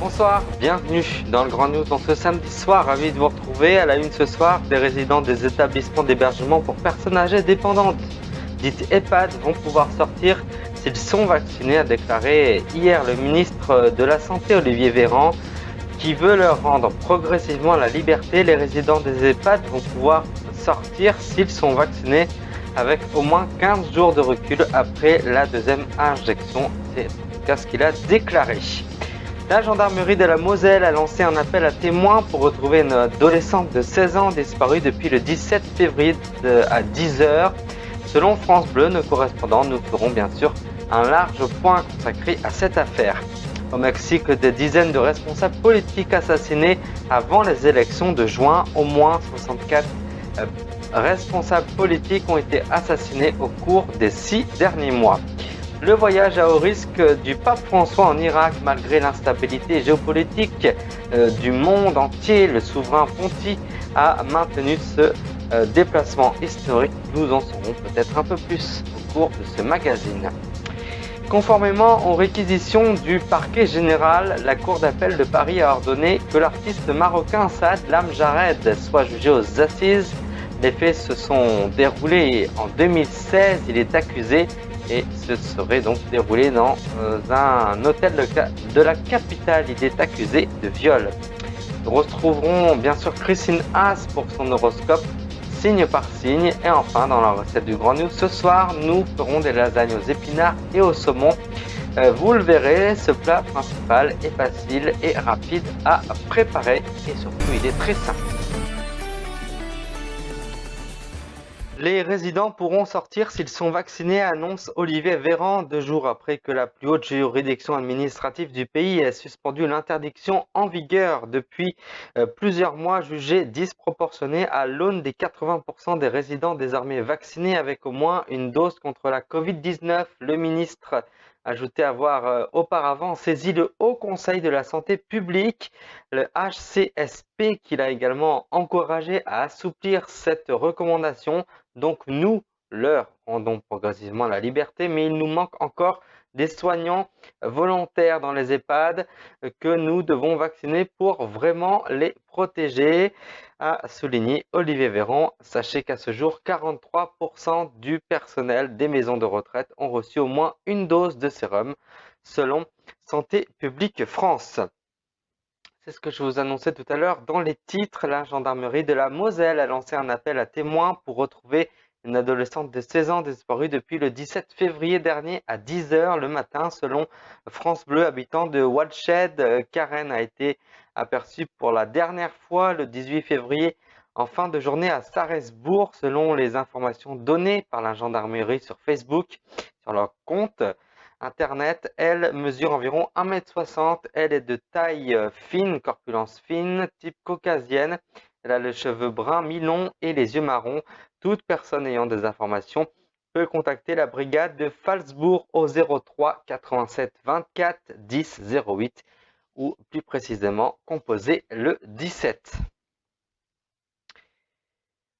Bonsoir, bienvenue dans le Grand News dans ce samedi soir. Ravi de vous retrouver à la une ce soir. Des résidents des établissements d'hébergement pour personnes âgées dépendantes, dites EHPAD, vont pouvoir sortir s'ils sont vaccinés, a déclaré hier le ministre de la Santé Olivier Véran, qui veut leur rendre progressivement la liberté. Les résidents des EHPAD vont pouvoir sortir s'ils sont vaccinés avec au moins 15 jours de recul après la deuxième injection. C'est en tout cas ce qu'il a déclaré. La gendarmerie de la Moselle a lancé un appel à témoins pour retrouver une adolescente de 16 ans disparue depuis le 17 février à 10 h. Selon France Bleu, nos correspondants, nous ferons bien sûr un large point consacré à cette affaire. Au Mexique, des dizaines de responsables politiques assassinés avant les élections de juin. Au moins 64 responsables politiques ont été assassinés au cours des 6 derniers mois. Le voyage à haut risque du pape François en Irak, malgré l'instabilité géopolitique du monde entier, le souverain pontife a maintenu ce déplacement historique. Nous en saurons peut-être un peu plus au cours de ce magazine. Conformément aux réquisitions du parquet général, la Cour d'appel de Paris a ordonné que l'artiste marocain Saad Lamjared soit jugé aux assises. Les faits se sont déroulés en 2016. Il est accusé et ce serait donc déroulé dans un hôtel de la capitale. Il est accusé de viol. Nous retrouverons bien sûr Christine Haas pour son horoscope signe par signe. Et enfin, dans la recette du Grand News, ce soir, nous ferons des lasagnes aux épinards et au saumon. Vous le verrez, ce plat principal est facile et rapide à préparer et surtout, il est très simple. Les résidents pourront sortir s'ils sont vaccinés, annonce Olivier Véran, 2 jours après que la plus haute juridiction administrative du pays ait suspendu l'interdiction en vigueur depuis plusieurs mois, jugée disproportionnée à l'aune des 80% des résidents désormais vaccinés avec au moins une dose contre la Covid-19. Le ministre ajoutait avoir auparavant saisi le Haut Conseil de la Santé publique, le HCSP, qui l'a également encouragé à assouplir cette recommandation. Donc nous leur rendons progressivement la liberté, mais il nous manque encore des soignants volontaires dans les EHPAD que nous devons vacciner pour vraiment les protéger, a souligné Olivier Véran. Sachez qu'à ce jour, 43% du personnel des maisons de retraite ont reçu au moins une dose de sérum, selon Santé publique France. C'est ce que je vous annonçais tout à l'heure dans les titres. La gendarmerie de la Moselle a lancé un appel à témoins pour retrouver une adolescente de 16 ans disparue depuis le 17 février dernier à 10 h le matin. Selon France Bleu, habitant de Walshed, Karen a été aperçue pour la dernière fois le 18 février en fin de journée à Sarresbourg. Selon les informations données par la gendarmerie sur Facebook, sur leur compte Internet, elle mesure environ 1,60 m. Elle est de taille fine, corpulence fine, type caucasienne. Elle a les cheveux bruns mi-longs et les yeux marrons. Toute personne ayant des informations peut contacter la brigade de Phalsbourg au 03 87 24 10 08 ou plus précisément composer le 17.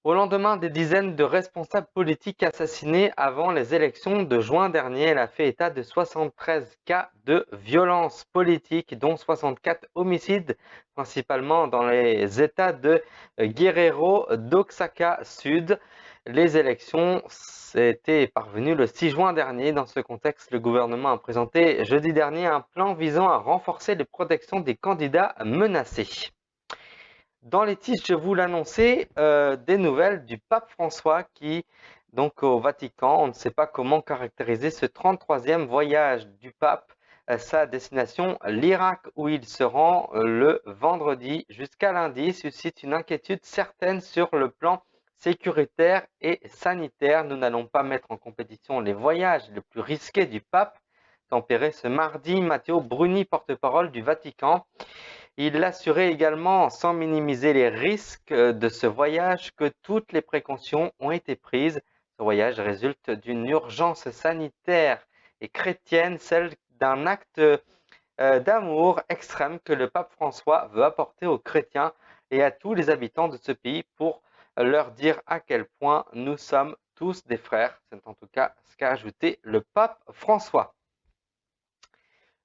Au lendemain des dizaines de responsables politiques assassinés avant les élections de juin dernier, elle a fait état de 73 cas de violence politique, dont 64 homicides, principalement dans les États de Guerrero, d'Oaxaca Sud. Les élections étaient parvenues le 6 juin dernier. Dans ce contexte, le gouvernement a présenté jeudi dernier un plan visant à renforcer les protections des candidats menacés. Dans les titres, je vous l'annonçais, des nouvelles du pape François qui, donc au Vatican, on ne sait pas comment caractériser ce 33e voyage du pape, sa destination, l'Irak, où il se rend le vendredi jusqu'à lundi, suscite une inquiétude certaine sur le plan sécuritaire et sanitaire. Nous n'allons pas mettre en compétition les voyages les plus risqués du pape, tempéré ce mardi. Matteo Bruni, porte-parole du Vatican, il assurait également, sans minimiser les risques de ce voyage, que toutes les précautions ont été prises. Ce voyage résulte d'une urgence sanitaire et chrétienne, celle d'un acte d'amour extrême que le pape François veut apporter aux chrétiens et à tous les habitants de ce pays pour leur dire à quel point nous sommes tous des frères. C'est en tout cas ce qu'a ajouté le pape François.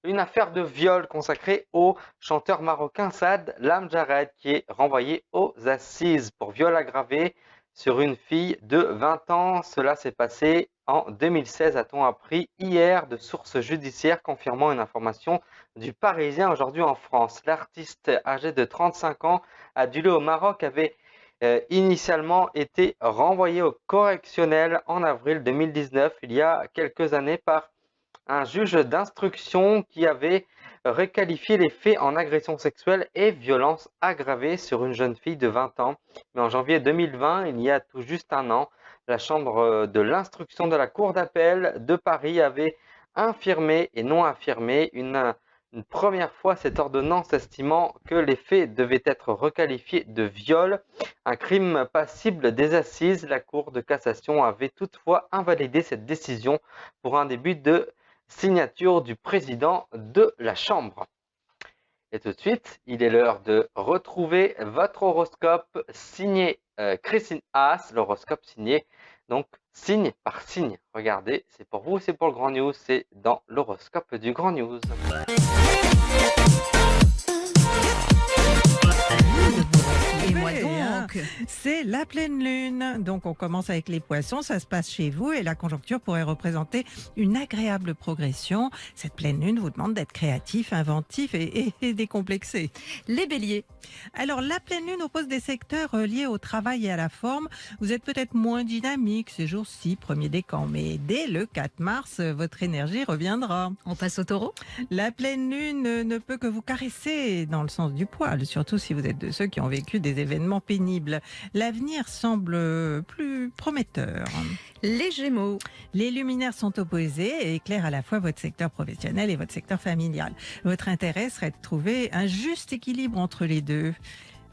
Une affaire de viol consacrée au chanteur marocain Saad Lamjared qui est renvoyé aux assises pour viol aggravé sur une fille de 20 ans. Cela s'est passé en 2016, a-t-on appris hier de sources judiciaires confirmant une information du Parisien aujourd'hui en France. L'artiste âgé de 35 ans, adulé au Maroc, avait initialement été renvoyé au correctionnel en avril 2019, il y a quelques années, par un juge d'instruction qui avait requalifié les faits en agression sexuelle et violence aggravée sur une jeune fille de 20 ans. Mais en janvier 2020, il y a tout juste un an, la chambre de l'instruction de la Cour d'appel de Paris avait infirmé et non affirmé une première fois cette ordonnance, estimant que les faits devaient être requalifiés de viol, un crime passible des assises. La Cour de cassation avait toutefois invalidé cette décision pour un début de signature du président de la Chambre. Et tout de suite, il est l'heure de retrouver votre horoscope signé Christine Haas, l'horoscope signé donc signe par signe. Regardez, c'est pour vous, c'est pour le Grand News, c'est dans l'horoscope du Grand News. Et moi donc, c'est la pleine lune. Donc on commence avec les poissons, ça se passe chez vous et la conjoncture pourrait représenter une agréable progression. Cette pleine lune vous demande d'être créatif, inventif et décomplexé. Les béliers. Alors la pleine lune oppose des secteurs liés au travail et à la forme. Vous êtes peut-être moins dynamique ces jours-ci, premier décan, mais dès le 4 mars, votre énergie reviendra. On passe au taureau. La pleine lune ne peut que vous caresser dans le sens du poil, surtout si vous êtes de ceux qui ont vécu des événements pénibles. L'avenir semble plus prometteur. Les gémeaux. Les luminaires sont opposés et éclairent à la fois votre secteur professionnel et votre secteur familial. Votre intérêt serait de trouver un juste équilibre entre les deux.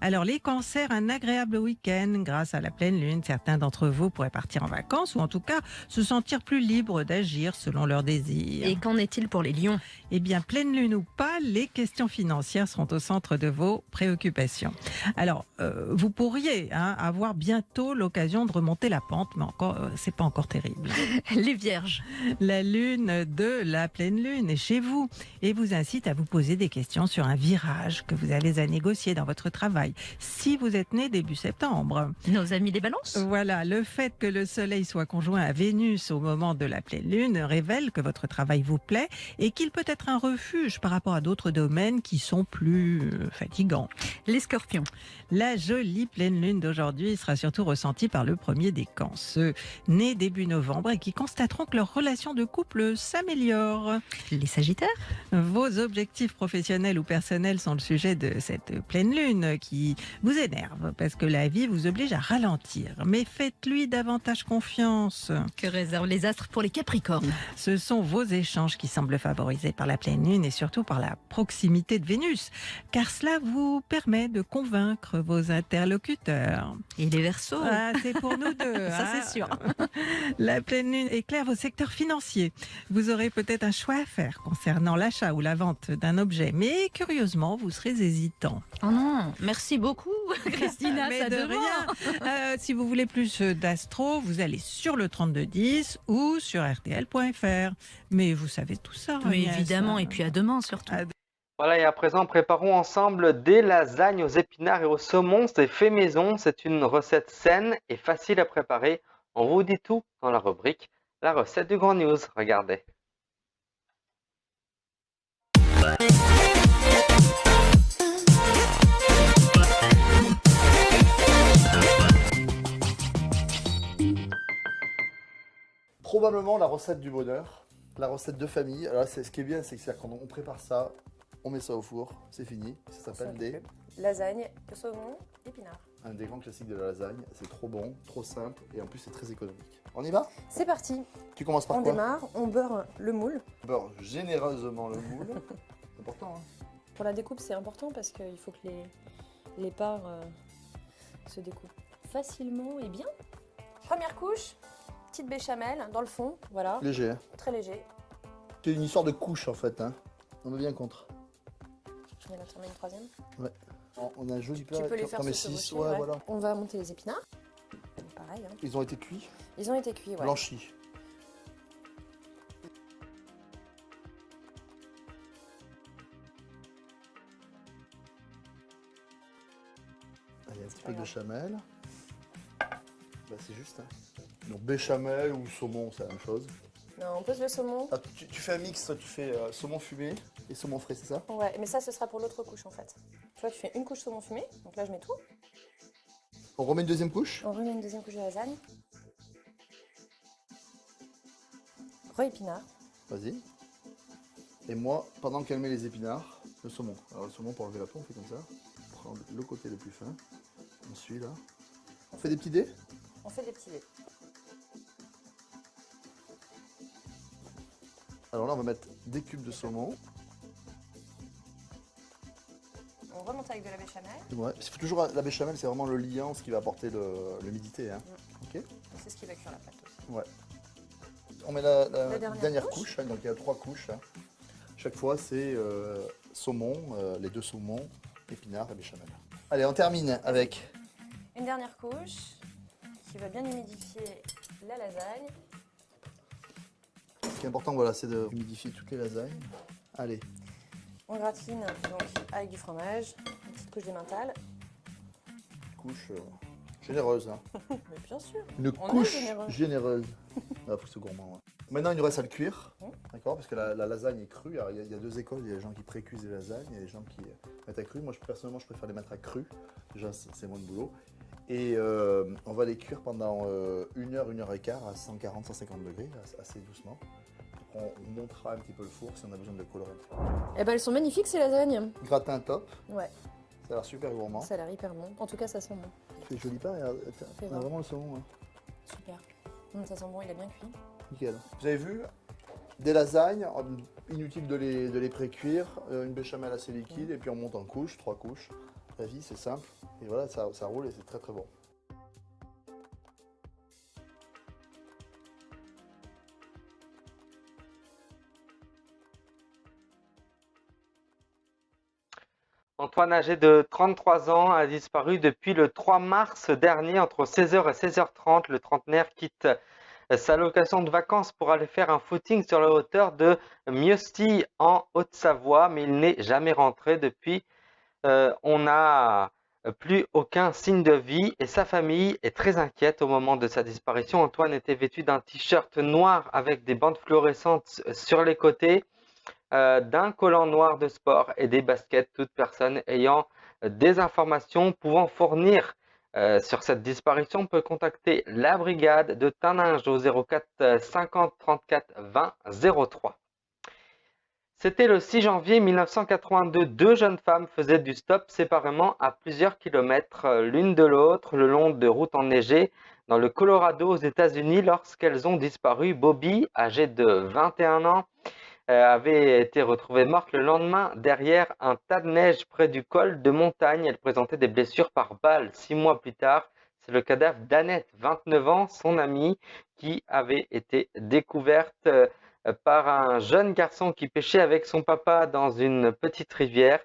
Alors les cancers, un agréable week-end grâce à la pleine lune. Certains d'entre vous pourraient partir en vacances ou en tout cas se sentir plus libres d'agir selon leurs désirs. Et qu'en est-il pour les lions? Eh bien, pleine lune ou pas, les questions financières seront au centre de vos préoccupations. Alors, vous pourriez avoir bientôt l'occasion de remonter la pente, mais encore, c'est pas encore terrible. Les vierges. La lune de la pleine lune est chez vous et vous incite à vous poser des questions sur un virage que vous avez à négocier dans votre travail. Si vous êtes né début septembre. Nos amis des balances. Voilà, le fait que le soleil soit conjoint à Vénus au moment de la pleine lune révèle que votre travail vous plaît et qu'il peut être un refuge par rapport à d'autres domaines qui sont plus fatigants. Les scorpions. La jolie pleine lune d'aujourd'hui sera surtout ressentie par le premier décan, ceux nés début novembre et qui constateront que leur relation de couple s'améliore. Les sagittaires. Vos objectifs professionnels ou personnels sont le sujet de cette pleine lune qui vous énerve parce que la vie vous oblige à ralentir. Mais faites-lui davantage confiance. Que réservent les astres pour les capricornes? Ce sont vos échanges qui semblent favorisés par la pleine lune et surtout par la proximité de Vénus, car cela vous permet de convaincre vos interlocuteurs. Et les verseaux. C'est pour nous deux. Ça, c'est sûr. La pleine lune éclaire vos secteurs financiers. Vous aurez peut-être un choix à faire concernant l'achat ou la vente d'un objet, mais curieusement, vous serez hésitant. Oh non, merci beaucoup, Christina. Mais ça de demande. rien. Si vous voulez plus d'astro, vous allez sur le 3210 ou sur rtl.fr. Mais vous savez tout ça. Oui, Agnès. évidemment, et puis à demain surtout. Voilà, et à présent, préparons ensemble des lasagnes aux épinards et au saumon. C'est fait maison, c'est une recette saine et facile à préparer. On vous dit tout dans la rubrique La recette du Grand News. Regardez. Probablement la recette du bonheur, la recette de famille. Alors ce qui est bien, c'est que quand on prépare ça, on met ça au four, c'est fini. Ça s'appelle des lasagnes, saumon, épinards. un des grands classiques de la lasagne. C'est trop bon, trop simple et en plus c'est très économique. On y va? C'est parti, Tu commences par on quoi? démarre, on beurre le moule. On beurre généreusement le moule. C'est important, hein? Pour la découpe, c'est important parce qu'il faut que les parts se découpent facilement et bien. Première couche, petite béchamel dans le fond, voilà, Léger, hein? très léger. C'est une histoire de couche en fait, hein? On est bien contre. Il y en a tourné une troisième. On a un joli plat. Tu peux les faire t'en mets se 6, chevaucher, ouais, ouais. voilà. On va monter les épinards. Pareil, hein. Ils ont été cuits, Ils ont été cuits, ouais. blanchis. Allez, un petit peu de béchamel. Bah, c'est juste. Hein. Donc béchamel ou saumon, c'est la même chose. Non, on pose le saumon. Ah, tu fais un mix, tu fais saumon fumé et saumon frais, c'est ça? Ouais, mais ça, ce sera pour l'autre couche en fait. Tu vois, tu fais une couche saumon fumé, donc là je mets tout. On remet une deuxième couche? On remet une deuxième couche de lasagne. Épinards. Vas-y. Et moi, pendant qu'elle met les épinards, le saumon. Alors le saumon, pour enlever la peau, on fait comme ça. On prend le côté le plus fin. On suit là. On fait des petits dés? On fait des petits dés. Alors là, on va mettre des cubes de saumon. On remonte avec de la béchamel. Ouais, il faut toujours la béchamel, c'est vraiment le liant, ce qui va apporter l'humidité. Hein. Ok. C'est ce qui va cuire la pâte aussi. Ouais. On met la dernière couche. couche, hein, donc il y a 3 couches. Hein. Chaque fois, c'est saumon, les 2 saumons, épinards et béchamel. Allez, on termine avec une dernière couche qui va bien humidifier la lasagne. Ce qui est important, voilà, c'est de humidifier toutes les lasagnes. Allez. On gratine donc avec du fromage, une petite couche d'emmental. Couche généreuse. Hein. Mais bien sûr. Une On est couche généreux. généreuse. Ah, faut que c'est gourmand. Ouais. Maintenant, il nous reste à le cuire. D'accord? Parce que la lasagne est crue. Alors, il y a 2 écoles. Il y a des gens qui pré-cuisent les lasagnes. Il y a des gens qui mettent à cru. Moi, personnellement, je préfère les mettre à cru. Déjà, c'est moins de boulot. Et on va les cuire pendant 1 heure, 1 heure et quart à 140-150 degrés, assez doucement. Après, on montera un petit peu le four si on a besoin de le colorer. Eh ben, elles sont magnifiques ces lasagnes. Gratin top. Ouais, Ça a l'air super gourmand. ça a l'air hyper bon. En tout cas, ça sent bon. C'est joli pas. Regarde, Fais on a voir. vraiment le saumon. Hein. Super. Ça sent bon, il a bien cuit. Nickel. Vous avez vu des lasagnes, inutile de les pré-cuire, une béchamel assez liquide et puis on monte en couches, 3 couches. La vie c'est simple et voilà, ça roule et c'est très très bon. Antoine, âgé de 33 ans, a disparu depuis le 3 mars dernier entre 16h et 16h30. Le trentenaire quitte sa location de vacances pour aller faire un footing sur la hauteur de Mieuxty en Haute-Savoie, mais il n'est jamais rentré depuis. On n'a plus aucun signe de vie et sa famille est très inquiète au moment de sa disparition. Antoine était vêtu d'un t-shirt noir avec des bandes fluorescentes sur les côtés, d'un collant noir de sport et des baskets. Toute personne ayant des informations pouvant fournir sur cette disparition peut contacter la brigade de Taninges au 04 50 34 20 03. C'était le 6 janvier 1982. 2 jeunes femmes faisaient du stop séparément à plusieurs kilomètres l'une de l'autre le long de routes enneigées dans le Colorado aux États-Unis lorsqu'elles ont disparu. Bobby, âgée de 21 ans, avait été retrouvée morte le lendemain derrière un tas de neige près du col de montagne. Elle présentait des blessures par balle. 6 mois plus tard, c'est le cadavre d'Annette, 29 ans, son amie, qui avait été découverte par un jeune garçon qui pêchait avec son papa dans une petite rivière.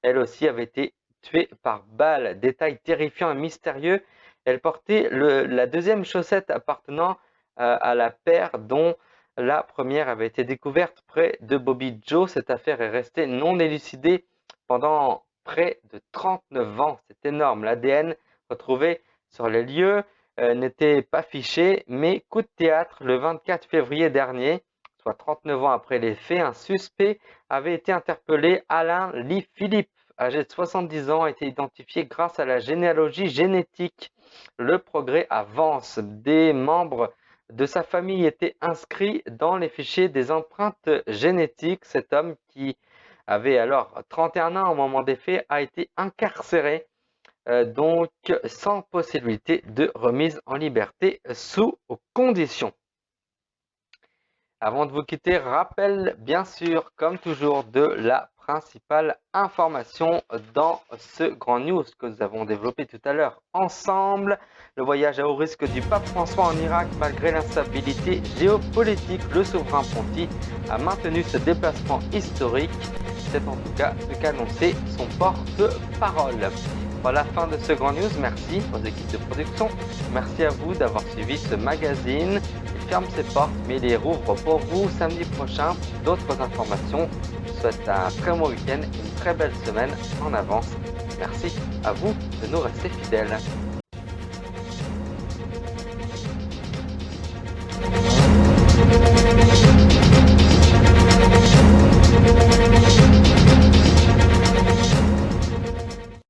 Elle aussi avait été tuée par balle. Détail terrifiant et mystérieux, elle portait la deuxième chaussette appartenant à la paire dont la première avait été découverte près de Bobby Joe. Cette affaire est restée non élucidée pendant près de 39 ans. C'est énorme. L'ADN retrouvé sur les lieux n'était pas fiché, mais coup de théâtre, le 24 février dernier, soit 39 ans après les faits, un suspect avait été interpellé. Alain Lee Philippe, âgé de 70 ans, a été identifié grâce à la généalogie génétique. Le progrès avance. Des membres de sa famille étaient inscrits dans les fichiers des empreintes génétiques. Cet homme, qui avait alors 31 ans au moment des faits, a été incarcéré, donc sans possibilité de remise en liberté sous conditions. Avant de vous quitter, rappel bien sûr, comme toujours, de la principale information dans ce grand news que nous avons développé tout à l'heure ensemble. Le voyage à haut risque du pape François en Irak, malgré l'instabilité géopolitique, le souverain pontife a maintenu ce déplacement historique. C'est en tout cas ce qu'a annoncé son porte-parole. Voilà la fin de ce Grand News. Merci aux équipes de production. Merci à vous d'avoir suivi ce magazine. Il ferme ses portes, mais il les rouvre pour vous samedi prochain pour d'autres informations. Je vous souhaite un très bon week-end et une très belle semaine en avance. Merci à vous de nous rester fidèles.